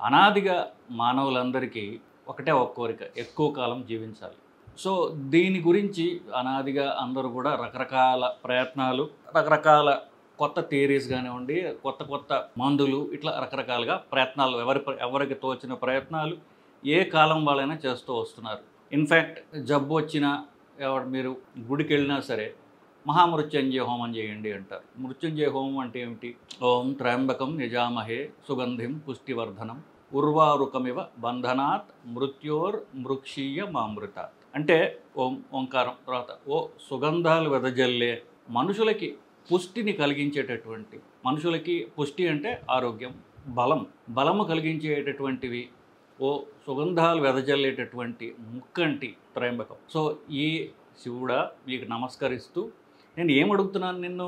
అనాదిగా మానవులందరికీ ఒకటే ఒక కోరిక, ఎక్కువ కాలం జీవించాలి. సో దీని గురించి అనాదిగా అందరూ కూడా రకరకాల ప్రయత్నాలు, రకరకాల కొత్త థియరీస్ కానివ్వండి, కొత్త కొత్త మందులు, ఇట్లా రకరకాలుగా ప్రయత్నాలు ఎవరికి తోచిన ప్రయత్నాలు ఏ కాలం వాళ్ళైనా చేస్తూ వస్తున్నారు. ఇన్ఫ్యాక్ట్ జబ్బు వచ్చినా మీరు గుడికి వెళ్ళినా సరే మహామృత్యుంజయ హోమం చేయండి అంటారు. మృత్యుంజయ హోమం అంటే ఏమిటి? ఓం త్రయంబకం యజామహే సుగంధిం పుష్టివర్ధనం ఉర్వారుకమివ బంధనాత్ మృత్యోర్ మృక్షీయ మామృతాత్. అంటే ఓంకారం తర్వాత ఓ సుగంధాలు వెదజల్లే, మనుషులకి పుష్టిని కలిగించేటటువంటి, మనుషులకి పుష్టి అంటే ఆరోగ్యం, బలము కలిగించేటటువంటివి ఓ సుగంధాలు వెదజల్లేటటువంటి ముక్కంటి త్రయంబకం. సో ఈ శివుడా మీకు నమస్కరిస్తూ నేను ఏమడుగుతున్నాను నిన్ను?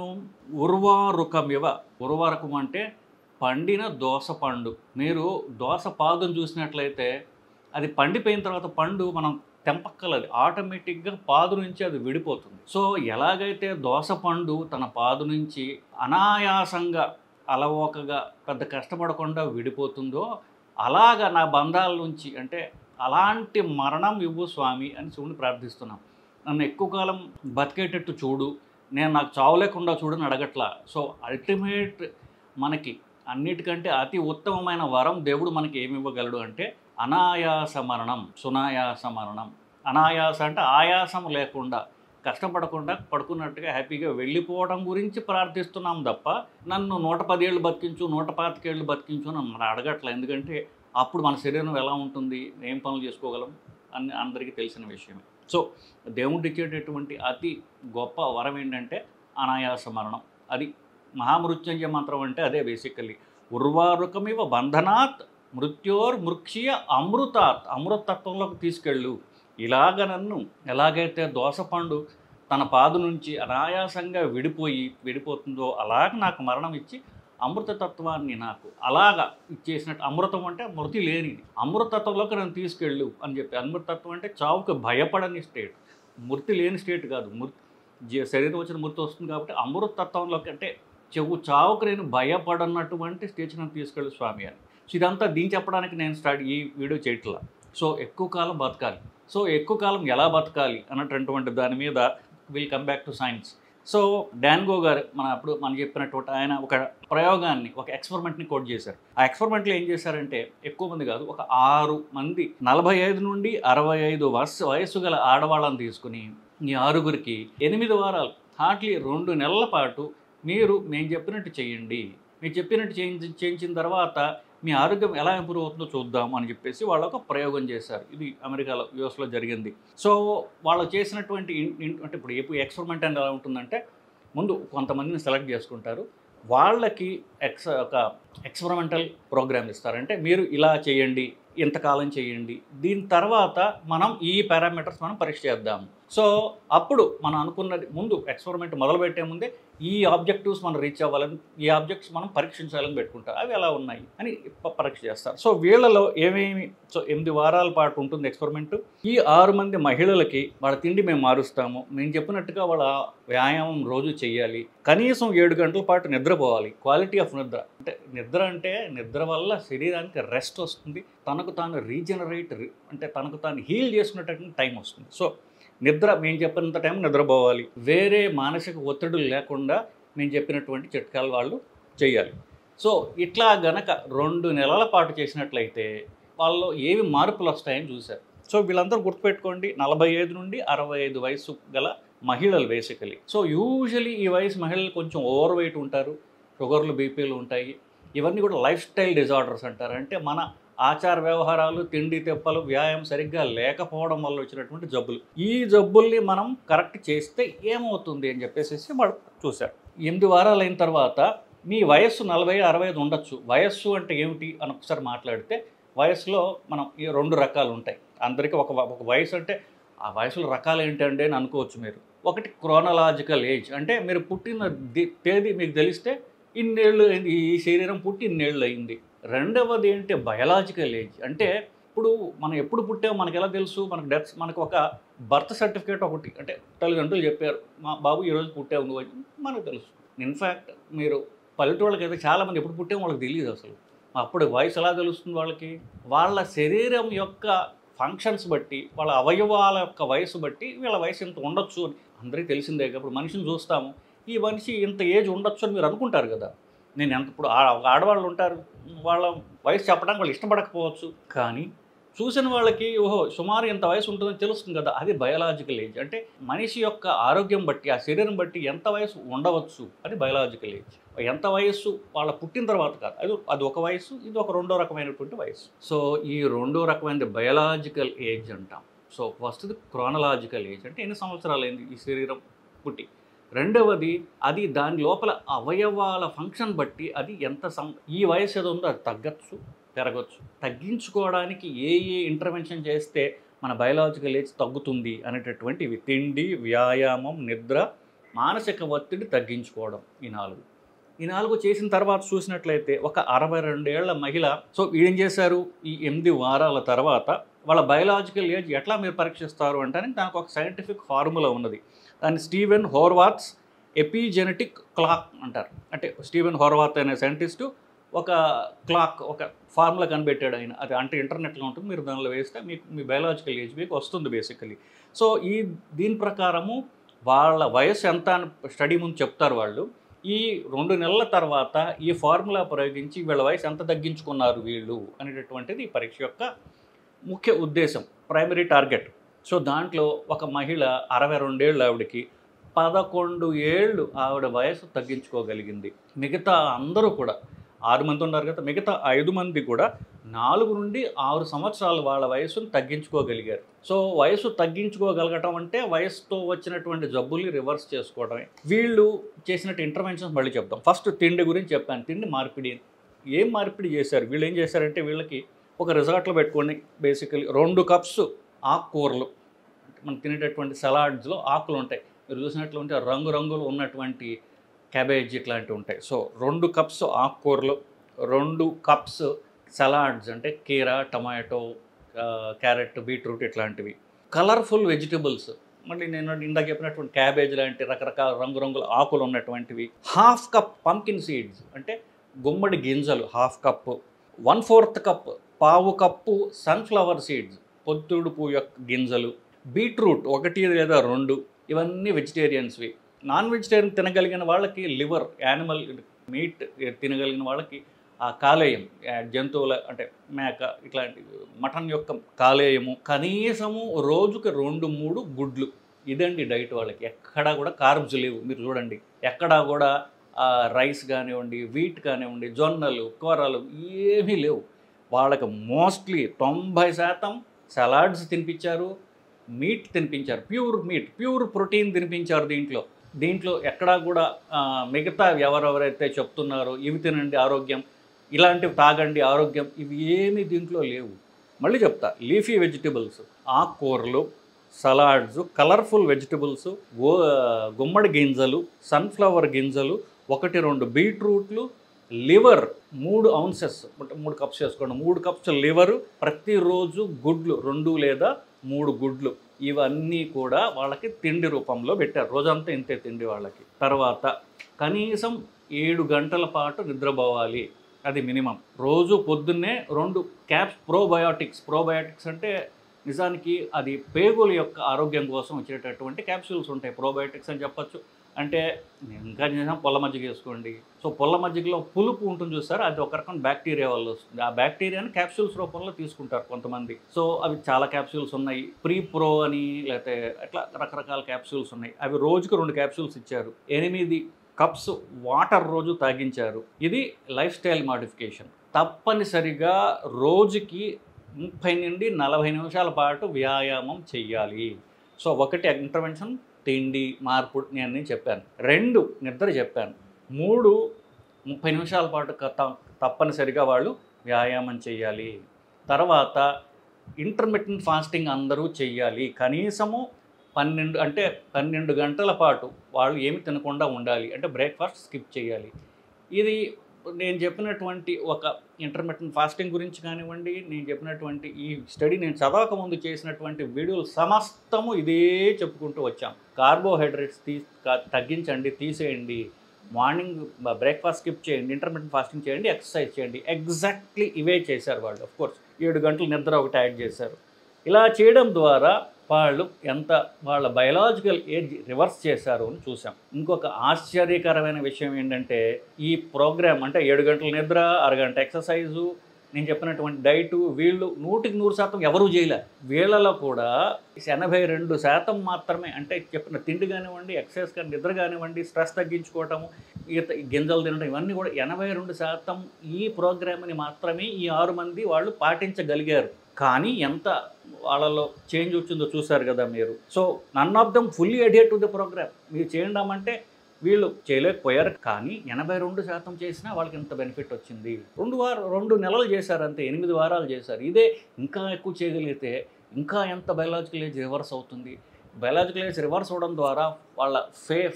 ఉర్వారుకమివ. ఉర్వారకం అంటే పండిన దోస పండు. మీరు దోస పాదును చూసినట్లయితే అది పండిపోయిన తర్వాత పండు మనం తెంపక్కలది, ఆటోమేటిక్గా పాదు నుంచి అది విడిపోతుంది. సో ఎలాగైతే దోస పండు తన పాదు నుంచి అనాయాసంగా అలవోకగా పెద్ద కష్టపడకుండా విడిపోతుందో, అలాగా నా బంధాల నుంచి, అంటే అలాంటి మరణం ఇవ్వు స్వామి అని శివుని ప్రార్థిస్తున్నాం. నన్ను ఎక్కువ కాలం బతికేటట్టు చూడు, నాకు చావు లేకుండా చూడని అడగట్లా. సో అల్టిమేట్ మనకి అన్నిటికంటే అతి ఉత్తమమైన వరం దేవుడు మనకి ఏమి ఇవ్వగలడు అంటే అనాయాస మరణం, సునాయాస మరణం. అనాయాస అంటే ఆయాసం లేకుండా, కష్టపడకుండా పడుకున్నట్టుగా హ్యాపీగా వెళ్ళిపోవడం గురించి ప్రార్థిస్తున్నాం తప్ప నన్ను 110 ఏళ్ళు బతికించు, 125 ఏళ్ళు బతికించు అని మనం అడగట్లే. ఎందుకంటే అప్పుడు మన శరీరం ఎలా ఉంటుంది, ఏం పనులు చేసుకోగలం అని అందరికీ తెలిసిన విషయమే. సో దేవుడు ఇచ్చేటటువంటి అతి గొప్ప వరం ఏంటంటే అనాయాస మరణం. అది మహామృత్యుంజయ మంత్రం అంటే అదే బేసికల్లీ. ఉర్వారుకమివ బంధనాత్ మృత్యోర్ మృక్షీయ అమృతాత్. అమృతత్వంలోకి తీసుకెళ్ళు. ఇలాగ నన్ను ఎలాగైతే దోసపండు తన పాదు నుంచి అనాయాసంగా విడిపోతుందో అలాగ నాకు మరణం ఇచ్చి అమృతతత్వాన్ని నాకు అలాగా ఇచ్చేసినట్టు. అమృతం అంటే మృతి లేనిది, అమృతత్వంలోకి నన్ను తీసుకెళ్ళు అని చెప్పి. అమృతత్వం అంటే చావుకి భయపడని స్టేట్, మృతి లేని స్టేట్ కాదు. శరీరం వచ్చిన మృతి వస్తుంది కాబట్టి అమృతత్వంలోకి, అంటే చావుకు నేను భయపడనటువంటి స్టేజ్ నన్ను తీసుకెళ్ళు స్వామి అని. సో ఇదంతా దీన్ని చెప్పడానికి నేను ఈ వీడియో చేయట్లా. సో ఎక్కువ కాలం బతకాలి. సో ఎక్కువ కాలం ఎలా బతకాలి అన్నటువంటి దాని మీద will come back to science. So డాన్గో గారు మనం చెప్పినటువంటి ఆయన ఒక ప్రయోగాన్ని, ఒక ఎక్స్పెరిమెంట్ని కోట్ చేశారు. ఆ ఎక్స్పెరిమెంట్లో ఏం చేశారంటే ఎక్కువ మంది కాదు, ఒక 6 మంది 45 నుండి 65 వయసు గల ఆడవాళ్ళని తీసుకుని ఈ 6గురికి 8 వారాలు హార్డ్లీ 2 నెలల పాటు మేము చెప్పినట్టు చేయండి, మీరు చెప్పినట్టు చేయించిన తర్వాత మీ ఆరోగ్యం ఎలా ఇంప్రూవ్ అవుతుందో చూద్దాం అని చెప్పేసి వాళ్ళు ఒక ప్రయోగం చేశారు. ఇది అమెరికాలో, యూఎస్లో జరిగింది. సో వాళ్ళు చేసినటువంటి అంటే ఇప్పుడు ఎక్స్పెరిమెంట్ అనేది ఎలా ఉంటుందంటే ముందు కొంతమందిని సెలెక్ట్ చేసుకుంటారు, వాళ్ళకి ఒక ఎక్స్పెరిమెంటల్ ప్రోగ్రామ్ ఇస్తారు. అంటే మీరు ఇలా చేయండి, ఇంతకాలం చేయండి, దీని తర్వాత మనం ఈ పారామీటర్స్ మనం పరీక్ష చేద్దాం. సో అప్పుడు మనం అనుకున్నది, ముందు ఎక్స్పెరిమెంట్ మొదలుపెట్టే ముందే ఈ ఆబ్జెక్టివ్స్ మనం రీచ్ అవ్వాలని, ఈ ఆబ్జెక్ట్స్ మనం పరీక్షించాలని పెట్టుకుంటారు. అవి ఎలా ఉన్నాయి అని పరీక్ష చేస్తారు. సో వీళ్ళలో సో 8 వారాల పాటు ఉంటుంది ఎక్స్పెరిమెంట్. ఈ 6 మంది మహిళలకి వాళ్ళ తిండి మేము మారుస్తాము, మేము చెప్పినట్టుగా వాళ్ళ వ్యాయామం రోజు చేయాలి, కనీసం 7 గంటల పాటు నిద్రపోవాలి, క్వాలిటీ ఆఫ్ నిద్ర. అంటే నిద్ర వల్ల శరీరానికి రెస్ట్ వస్తుంది, తనకు తాను రీజనరేట్, అంటే తనకు తాను హీల్ చేసుకునేటటువంటి టైం వస్తుంది. సో నిద్ర మేము చెప్పినంత టైం నిద్రపోవాలి, వేరే మానసిక ఒత్తిడులు లేకుండా మేము చెప్పినటువంటి చిట్కాలు వాళ్ళు చేయాలి. సో ఇట్లా గనక 2 నెలల పాటు చేసినట్లయితే వాళ్ళు ఏవి మార్పులు వస్తాయని చూశారు. సో వీళ్ళందరూ గుర్తుపెట్టుకోండి, 45 నుండి 65 వయసు గల మహిళలు బేసికలీ. సో యూజువలీ ఈ వయసు మహిళలు కొంచెం ఓవర్ వెయిట్ ఉంటారు, షుగర్లు, బీపీలు ఉంటాయి. ఇవన్నీ కూడా లైఫ్ స్టైల్ డిజార్డర్స్ అంటారు. అంటే మన ఆచార వ్యవహారాలు, తిండి తెప్పలు, వ్యాయామం సరిగ్గా లేకపోవడం వల్ల వచ్చినటువంటి జబ్బులు. ఈ జబ్బుల్ని మనం కరెక్ట్ చేస్తే ఏమవుతుంది అని చెప్పేసి వాళ్ళు చూశారు. 8 వారాలు అయిన తర్వాత మీ వయస్సు 40, 65 ఉండొచ్చు. వయస్సు అంటే ఏమిటి అని ఒకసారి మాట్లాడితే, వయసులో మనం 2 రకాలు ఉంటాయి. అందరికీ ఒక వయసు అంటే ఆ వయసులో రకాలు ఏంటంటే అని అనుకోవచ్చు మీరు. ఒకటి క్రోనలాజికల్ ఏజ్, అంటే మీరు పుట్టిన తేదీ మీకు తెలిస్తే ఇన్నేళ్ళు అయింది, ఈ శరీరం పుట్టి ఇన్నేళ్ళు అయింది. రెండవది ఏంటి బయలాజికల్ ఏజ్, అంటే ఇప్పుడు మనం ఎప్పుడు పుట్టామో మనకు ఎలా తెలుసు? మనకు ఒక బర్త్ సర్టిఫికేట్ ఒకటి, అంటే తల్లిదండ్రులు చెప్పారు మా బాబు ఈరోజు పుట్టావు నువ్వు అని మనకు తెలుసు. ఇన్ఫ్యాక్ట్ మీరు పల్లెటూళ్ళకి అయితే చాలామంది ఎప్పుడు పుట్టామో వాళ్ళకి తెలియదు అసలు. అప్పుడు వయసు ఎలా తెలుస్తుంది వాళ్ళకి? వాళ్ళ శరీరం యొక్క ఫంక్షన్స్ బట్టి, వాళ్ళ అవయవాల యొక్క వయసు బట్టి వీళ్ళ వయసు ఇంత ఉండొచ్చు అని అందరికీ తెలిసిందే. ఇప్పుడు మనిషిని చూస్తాము, ఈ మనిషి ఇంత ఏజ్ ఉండొచ్చు అని మీరు అనుకుంటారు కదా. నేను ఎంత ఇప్పుడు ఆడవాళ్ళు ఉంటారు, వాళ్ళ వయసు చెప్పడానికి వాళ్ళు ఇష్టపడకపోవచ్చు, కానీ చూసిన వాళ్ళకి ఓహో సుమారు ఇంత వయసు ఉంటుందని తెలుస్తుంది కదా. అది బయలాజికల్ ఏజ్. అంటే మనిషి యొక్క ఆరోగ్యం బట్టి, ఆ శరీరం బట్టి ఎంత వయసు ఉండవచ్చు అది బయలాజికల్ ఏజ్. ఎంత వయస్సు వాళ్ళ పుట్టిన తర్వాత కాదు, అది ఒక వయసు, ఇది ఒక రెండో రకమైనటువంటి వయసు. సో ఈ రెండో రకమైన బయలాజికల్ ఏజ్ అంటాం. సో ఫస్ట్ది క్రోనలాజికల్ ఏజ్, అంటే ఎన్ని సంవత్సరాలైంది ఈ శరీరం పుట్టి. రెండవది అది దాని లోపల అవయవాల ఫంక్షన్ బట్టి అది ఈ వయసు ఏదో ఉందో అది తగ్గచ్చు, పెరగచ్చు. తగ్గించుకోవడానికి ఏ ఇంటర్వెన్షన్ చేస్తే మన బయలాజికల్ ఏజ్ తగ్గుతుంది అనేటటువంటివి తిండి, వ్యాయామం, నిద్ర, మానసిక ఒత్తిడి తగ్గించుకోవడం. ఈ నాలుగు చేసిన తర్వాత చూసినట్లయితే ఒక 62 ఏళ్ల మహిళ, సో ఏం చేశారు, ఈ 8 వారాల తర్వాత వాళ్ళ బయలాజికల్ ఏజ్ ఎట్లా మీరు పరీక్షిస్తారు అంటే దానికి ఒక సైంటిఫిక్ ఫార్ములా ఉన్నది. దాన్ని స్టీవెన్ హోర్వాత్స్ ఎపిజెనెటిక్ క్లాక్ అంటారు. అంటే స్టీవెన్ హోర్వాత్ అనే సైంటిస్టు ఒక క్లాక్, ఒక ఫార్ములా కనిపెట్టాడు ఆయన. అది అంటే ఇంటర్నెట్లో ఉంటుంది, మీరు దానిలో వేస్తే మీకు మీ బయలాజికల్ ఏజ్ మీకు వస్తుంది బేసికలీ. సో దీని ప్రకారము వాళ్ళ వయసు ఎంత అని స్టడీ ముందు చెప్తారు వాళ్ళు. ఈ 2 నెలల తర్వాత ఈ ఫార్ములా ప్రయోగించి వీళ్ళ వయసు ఎంత తగ్గించుకున్నారు వీళ్ళు అనేటటువంటిది ఈ పరీక్ష యొక్క ముఖ్య ఉద్దేశం, ప్రైమరీ టార్గెట్. సో దాంట్లో ఒక మహిళ 62 ఏళ్ళు, ఆవిడకి 11 ఏళ్ళు ఆవిడ వయసు తగ్గించుకోగలిగింది. మిగతా అందరూ కూడా 6 మంది ఉన్నారు కదా, మిగతా 5 మంది కూడా 4 నుండి 6 సంవత్సరాలు వాళ్ళ వయసును తగ్గించుకోగలిగారు. సో వయసు తగ్గించుకోగలగటం అంటే వయసుతో వచ్చినటువంటి జబ్బుల్ని రివర్స్ చేసుకోవడమే. వీళ్ళు చేసినట్టు ఇంటర్వెన్షన్స్ మళ్ళీ చెప్తాం. ఫస్ట్ తిండి గురించి చెప్పాను. తిండి మార్పిడి. ఏం మార్పిడి చేశారు వీళ్ళు? ఏం చేశారంటే వీళ్ళకి ఒక రిసార్ట్లో పెట్టుకోండి, బేసికలీ 2 కప్స్ ఆకుకూరలు, మనం తినేటటువంటి సలాడ్స్లో ఆకులు ఉంటాయి, మీరు చూసినట్లుంటే రంగురంగులు ఉన్నటువంటి క్యాబేజ్ ఇట్లాంటివి ఉంటాయి. సో 2 కప్స్ ఆకుకూరలు, 2 కప్స్ సలాడ్స్ అంటే కీరా, టమాటో, క్యారెట్, బీట్రూట్ ఇట్లాంటివి. కలర్ఫుల్ వెజిటబుల్స్, మళ్ళీ నేను ఇందాక చెప్పినటువంటి క్యాబేజ్ లాంటి రకరకాల రంగురంగుల ఆకులు ఉన్నటువంటివి. 1/2 కప్ పంకిన్ సీడ్స్ అంటే గుమ్మడి గింజలు 1/2 cup. 1/4 cup, 1/4 cup sunflower seeds పొద్దుడు పువ్వు యొక్క గింజలు. బీట్రూట్ 1 లేదా 2. ఇవన్నీ వెజిటేరియన్స్వి. నాన్ వెజిటేరియన్ తినగలిగిన వాళ్ళకి లివర్, యానిమల్ మీట్ తినగలిగిన వాళ్ళకి ఆ కాలేయం, జంతువుల అంటే మేక ఇట్లాంటి మటన్ యొక్క కాలేయము, కనీసము రోజుకి 2-3 గుడ్లు. ఇదండి డైట్ వాళ్ళకి. ఎక్కడా కూడా కార్బ్స్ లేవు. మీరు చూడండి, ఎక్కడా కూడా రైస్ కానివ్వండి, వీట్ కానివ్వండి, జొన్నలు, కూరలు ఏమీ లేవు. వాళ్ళకి మోస్ట్లీ 90% సలాడ్స్ తినిపించారు, మీట్ తినిపించారు, ప్యూర్ మీట్, ప్యూర్ ప్రోటీన్ తినిపించారు. దీంట్లో ఎక్కడా కూడా మిగతా ఎవరెవరైతే చెప్తున్నారో ఇవి తినండి ఆరోగ్యం, ఇలాంటివి తాగండి ఆరోగ్యం, ఇవి ఏమీ దీంట్లో లేవు. మళ్ళీ చెప్తా, లీఫీ వెజిటబుల్స్, ఆకుకూరలు, సలాడ్స్, కలర్ఫుల్ వెజిటబుల్స్, గుమ్మడి గింజలు, సన్ఫ్లవర్ గింజలు, 1-2 బీట్రూట్లు, లివర్ 3 ounces, 3 కప్స్ వేసుకోండి. 3 కప్స్ లివరు, ప్రతిరోజు గుడ్లు 2 లేదా 3 గుడ్లు. ఇవన్నీ కూడా వాళ్ళకి తిండి రూపంలో పెట్టారు. రోజంతా ఇంతే తిండి వాళ్ళకి. తర్వాత కనీసం 7 గంటల పాటు నిద్రపోవాలి, అది మినిమం. రోజు పొద్దున్నే 2 క్యాప్స్ ప్రోబయోటిక్స్ అంటే నిజానికి అది పేగుల యొక్క ఆరోగ్యం కోసం వచ్చేటటువంటి క్యాప్సూల్స్ ఉంటాయి. ప్రోబయోటిక్స్ అని చెప్పచ్చు. అంటే ఇంకా చేసాం పొల్ల మజ్జిగ వేసుకోండి. సో పొల్ల మజ్జిగలో పులుపు ఉంటుంది చూస్తారు, అది ఒక రకం బ్యాక్టీరియా వల్ల వస్తుంది. ఆ బ్యాక్టీరియాని క్యాప్సూల్స్ రూపంలో తీసుకుంటారు కొంతమంది. సో అవి చాలా క్యాప్సూల్స్ ఉన్నాయి. ప్రీ-ప్రో అని లేకపోతే అట్లా రకరకాల క్యాప్సూల్స్ ఉన్నాయి. అవి రోజుకు 2 క్యాప్సూల్స్ ఇచ్చారు. 8 కప్స్ వాటర్ రోజు తాగించారు. ఇది లైఫ్ స్టైల్ మాడిఫికేషన్. తప్పనిసరిగా రోజుకి 30 నుండి 40 నిమిషాల పాటు వ్యాయామం చెయ్యాలి. సో 1 ఇంటర్వెన్షన్, తిండి మార్పు నేను చెప్పాను. 2 నిద్ర చెప్పాను. 3 30 నిమిషాల పాటు తప్పనిసరిగా వాళ్ళు వ్యాయామం చేయాలి. తర్వాత ఇంటర్మిటెంట్ ఫాస్టింగ్ అందరూ చెయ్యాలి. కనీసము 12 గంటల పాటు వాళ్ళు ఏమి తినకుండా ఉండాలి. అంటే బ్రేక్ఫాస్ట్ స్కిప్ చేయాలి. ఇది నేను చెప్పినటువంటి ఒక ఇంటర్మిటెంట్ ఫాస్టింగ్ గురించి కానివ్వండి, నేను చెప్పినటువంటి ఈ స్టడీ నేను చదవక ముందు చేసినటువంటి వీడియోలు సమస్తము ఇదే చెప్పుకుంటూ వచ్చాం. కార్బోహైడ్రేట్స్ తగ్గించండి, తీసేయండి. మార్నింగ్ బ్రేక్ఫాస్ట్ స్కిప్ చేయండి, ఇంటర్మీడియట్ ఫాస్టింగ్ చేయండి, ఎక్సర్సైజ్ చేయండి. ఎగ్జాక్ట్లీ ఇవే చేశారు వాళ్ళు. కోర్స్ 7 గంటలు నిద్ర ఒకటి యాడ్ చేశారు. ఇలా చేయడం ద్వారా వాళ్ళు ఎంత వాళ్ళ బయలాజికల్ ఏజ్ రివర్స్ చేశారు అని చూసాం. ఇంకొక ఆశ్చర్యకరమైన విషయం ఏంటంటే ఈ ప్రోగ్రామ్ అంటే 7 గంటల నిద్ర, అరగంట ఎక్సర్సైజు, నేను చెప్పినటువంటి డైటు వీళ్ళు 100% ఎవరూ చేయలే. వీళ్ళలో కూడా 82% మాత్రమే, అంటే చెప్పిన తిండి కానివ్వండి, ఎక్సర్సైజ్ కానీ, నిద్ర కానివ్వండి, స్ట్రెస్ తగ్గించుకోవటము, గింజలు తినడం, ఇవన్నీ కూడా 82% ఈ ప్రోగ్రామ్ని మాత్రమే ఈ 6 మంది వాళ్ళు పాటించగలిగారు. కానీ ఎంత వాళ్ళలో చేంజ్ వచ్చిందో చూశారు కదా మీరు. So none of them fully adhere to the programme. మీరు చేయడం వీళ్ళు చేయలేకపోయారు, కానీ 82% చేసినా వాళ్ళకి ఎంత బెనిఫిట్ వచ్చింది. 2 నెలలు చేశారు అంతే, 8 వారాలు చేశారు. ఇదే ఇంకా ఎక్కువ చేయగలిగితే ఇంకా ఎంత బయలాజికల్ ఏజ్ రివర్స్ అవుతుంది. బయలాజికల్ ఏజ్ రివర్స్ అవ్వడం ద్వారా వాళ్ళ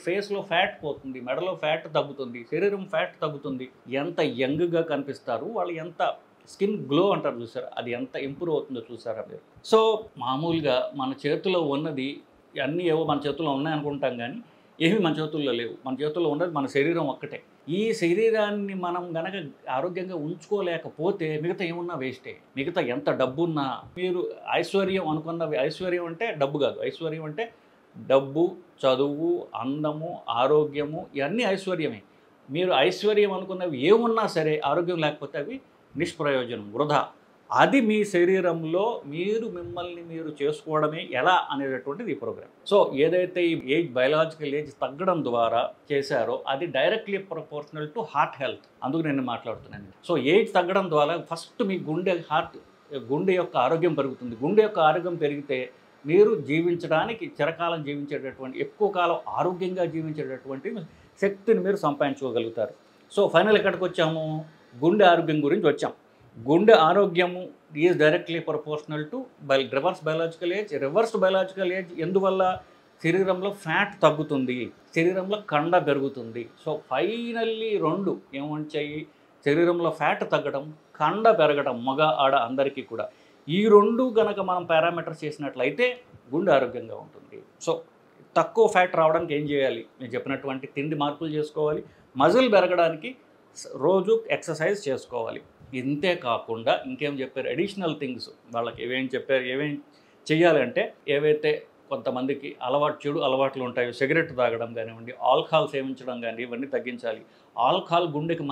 ఫేస్లో ఫ్యాట్ పోతుంది, మెడలో ఫ్యాట్ తగ్గుతుంది, శరీరం ఫ్యాట్ తగ్గుతుంది, ఎంత యంగ్గా కనిపిస్తారు, వాళ్ళు ఎంత స్కిన్ గ్లో అంటారు చూసారు, అది ఎంత ఇంప్రూవ్ అవుతుందో చూసారా మీరు. సో మామూలుగా మన చేతిలో ఉన్నది అన్నీ ఏవో మన చేతుల్లో ఉన్నాయనుకుంటాం, కానీ ఏమీ మన చేతుల్లో లేవు. మన చేతుల్లో ఉన్నది మన శరీరం ఒక్కటే. ఈ శరీరాన్ని మనం గనక ఆరోగ్యంగా ఉంచుకోలేకపోతే మిగతా ఏమున్నా వేస్టే. మిగతా ఎంత డబ్బున్నా, మీరు ఐశ్వర్యం అనుకున్నవి, ఐశ్వర్యం అంటే డబ్బు కాదు, ఐశ్వర్యం అంటే డబ్బు, చదువు, అందము, ఆరోగ్యము, ఇవన్నీ ఐశ్వర్యమే. మీరు ఐశ్వర్యం అనుకున్నవి ఏమున్నా సరే ఆరోగ్యం లేకపోతే అవి నిష్ప్రయోజనం, వృధా. అది మీ శరీరంలో మిమ్మల్ని మీరు చేసుకోవడమే ఎలా అనేటటువంటిది ఈ ప్రోగ్రామ్. సో ఏదైతే ఈ ఏజ్ బయలాజికల్ ఏజ్ తగ్గడం ద్వారా చేశారో అది directly proportional to heart health. అందుకు నేను మాట్లాడుతున్నాను. సో ఏజ్ తగ్గడం ద్వారా ఫస్ట్ మీ గుండె యొక్క ఆరోగ్యం పెరుగుతుంది. గుండె యొక్క ఆరోగ్యం పెరిగితే మీరు జీవించడానికి, చిరకాలం జీవించేటటువంటి, ఎక్కువ కాలం ఆరోగ్యంగా జీవించేటటువంటి శక్తిని మీరు సంపాదించుకోగలుగుతారు. సో ఫైనల్ ఎక్కడికి వచ్చాము? గుండె ఆరోగ్యం గురించి వచ్చాం. గుండె ఆరోగ్యము is directly proportional to reversed biological age. ఎందువల్ల? శరీరంలో ఫ్యాట్ తగ్గుతుంది, శరీరంలో కండ పెరుగుతుంది. So finally 2 ఏమొచ్చాయి? శరీరంలో ఫ్యాట్ తగ్గడం, కండ పెరగడం, మగ ఆడ అందరికీ కూడా. ఈ 2 గనక మనం పారామీటర్స్ చేసినట్లయితే గుండె ఆరోగ్యంగా ఉంటుంది. సో తక్కువ ఫ్యాట్ రావడానికి ఏం చేయాలి? నేను చెప్పినటువంటి తిండి మార్పులు చేసుకోవాలి. మజిల్ పెరగడానికి రోజు ఎక్సర్సైజ్ చేసుకోవాలి. ఇంతే కాకుండా ఇంకేం చెప్పారు? అడిషనల్ థింగ్స్ వాళ్ళకి ఏమేం చెప్పారు, ఏమేం చేయాలంటే, ఏవైతే కొంతమందికి చెడు అలవాట్లు ఉంటాయో, సిగరెట్ తాగడం కానివ్వండి, ఆల్కహాల్ సేవించడం కానీ, ఇవన్నీ తగ్గించాలి. ఆల్కహాల్ గుండెకి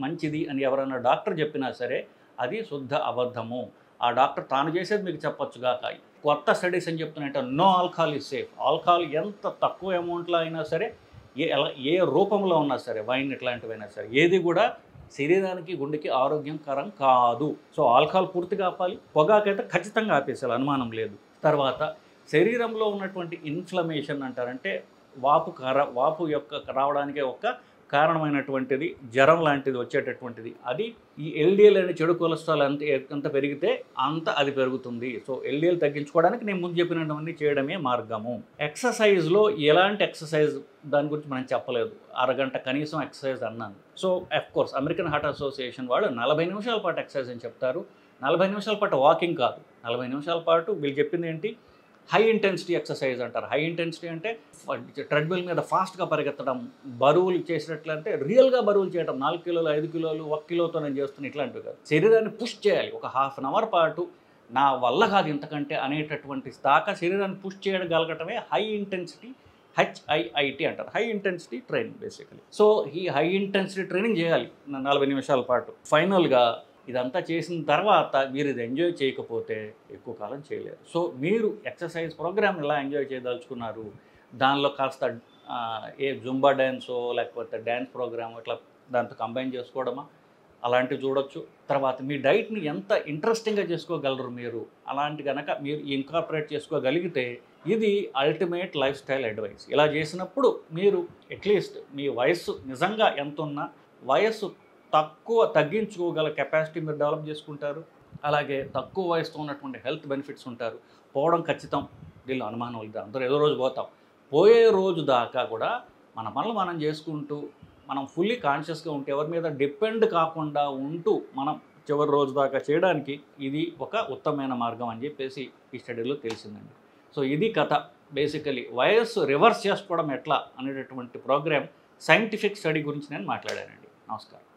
మంచిది అని ఎవరైనా డాక్టర్ చెప్పినా సరే అది శుద్ధ అబద్ధము. ఆ డాక్టర్ తాను చేసేది మీకు చెప్పొచ్చుగా. కొత్త స్టడీస్ అని చెప్తున్నాయంటే no alcohol is safe. Alcohol ఎంత తక్కువ అమౌంట్లో అయినా సరే, ఏ రూపంలో ఉన్నా సరే, వైన్ ఇట్లాంటివైనా సరే, ఏది కూడా శరీరానికి, గుండెకి ఆరోగ్యకరం కాదు. సో ఆల్కహాల్ పూర్తిగా ఆపాలి. పొగాకైతే ఖచ్చితంగా ఆపేసాలి, అనుమానం లేదు. తర్వాత శరీరంలో ఉన్నటువంటి ఇన్ఫ్లమేషన్ అంటారంటే వాపు యొక్క రావడానికి ఒక కారణమైనటువంటిది జ్వరం లాంటిది వచ్చేటటువంటిది, అది ఈ ఎల్డిఎల్ అనే చెడు కొలెస్ట్రాల్ ఎంత పెరిగితే అంత అది పెరుగుతుంది. సో ఎల్డిఎల్ తగ్గించుకోవడానికి నేను ముందు చెప్పినవన్నీ చేయడమే మార్గము. ఎక్సర్సైజ్లో ఎలాంటి ఎక్సర్సైజ్ దాని గురించి మనం చెప్పలేదు, అరగంట కనీసం ఎక్సర్సైజ్ అన్నాను. So course American heart association వాళ్ళు 40 నిమిషాల పాటు ఎక్సర్సైజ్ అని చెప్తారు. 40 నిమిషాల పాటు వాకింగ్ కాదు, 40 నిమిషాల పాటు వీళ్ళు చెప్పింది ఏంటి? హై ఇంటెన్సిటీ ఎక్సర్సైజ్ అంటారు. హై ఇంటెన్సిటీ అంటే ట్రెడ్మిల్ మీద ఫాస్ట్గా పరిగెత్తడం, బరువులు చేసినట్లంటే రియల్గా బరువులు చేయడం, 4 కిలోలు, 5 కిలోలు, 1 కిలోతో నేను చేస్తున్నా, ఇట్లాంటివి కాదు. శరీరాన్ని పుష్ చేయాలి. ఒక ½ అవర్ పాటు నా వల్ల కాదు ఇంతకంటే అనేటటువంటి దాకా శరీరాన్ని పుష్ చేయగలగటమే హై ఇంటెన్సిటీ, HIIT అంటారు, high intensity training basically. So ఈ హై ఇంటెన్సిటీ ట్రైనింగ్ చేయాలి 40 నిమిషాల పాటు. ఫైనల్గా ఇదంతా చేసిన తర్వాత మీరు ఇది ఎంజాయ్ చేయకపోతే ఎక్కువ కాలం చేయలేరు. సో మీరు ఎక్సర్సైజ్ ప్రోగ్రామ్ ఎలా ఎంజాయ్ చేయదలుచుకున్నారు? దానిలో కాస్త జుంబా డ్యాన్సో లేకపోతే డ్యాన్స్ ప్రోగ్రామ్ ఇట్లా దాంతో కంబైన్ చేసుకోవడమా, అలాంటివి చూడొచ్చు. తర్వాత మీ డైట్ని ఎంత ఇంట్రెస్టింగ్గా చేసుకోగలరు మీరు, అలాంటి కనుక మీరు ఇన్కార్పొరేట్ చేసుకోగలిగితే ఇది అల్టిమేట్ లైఫ్ స్టైల్ అడ్వైస్. ఇలా చేసినప్పుడు మీరు అట్లీస్ట్ మీ వయస్సు నిజంగా ఎంత ఉన్నా వయస్సు తగ్గించుకోగల కెపాసిటీ మీరు డెవలప్ చేసుకుంటారు. అలాగే తక్కువ వయసుతో ఉన్నటువంటి హెల్త్ బెనిఫిట్స్ ఉంటారు. పోవడం ఖచ్చితం, దీనిలో అనుమానం లేదు. అందరూ ఏదో రోజు పోతాం. పోయే రోజు దాకా కూడా మన పనులు మనం చేసుకుంటూ మనం ఫుల్లీ కాన్షియస్గా ఉంటే, ఎవరి మీద డిపెండ్ కాకుండా ఉంటూ మనం చివరి రోజు దాకా చేయడానికి ఇది ఒక ఉత్తమమైన మార్గం అని చెప్పేసి ఈ స్టడీలో తెలిసిందండి. సో ఇది కథ. బేసికలీ వయస్సు రివర్స్ చేసుకోవడం ఎట్లా అనేటటువంటి ప్రోగ్రామ్ సైంటిఫిక్ స్టడీ గురించి నేను మాట్లాడానండి. నమస్కారం.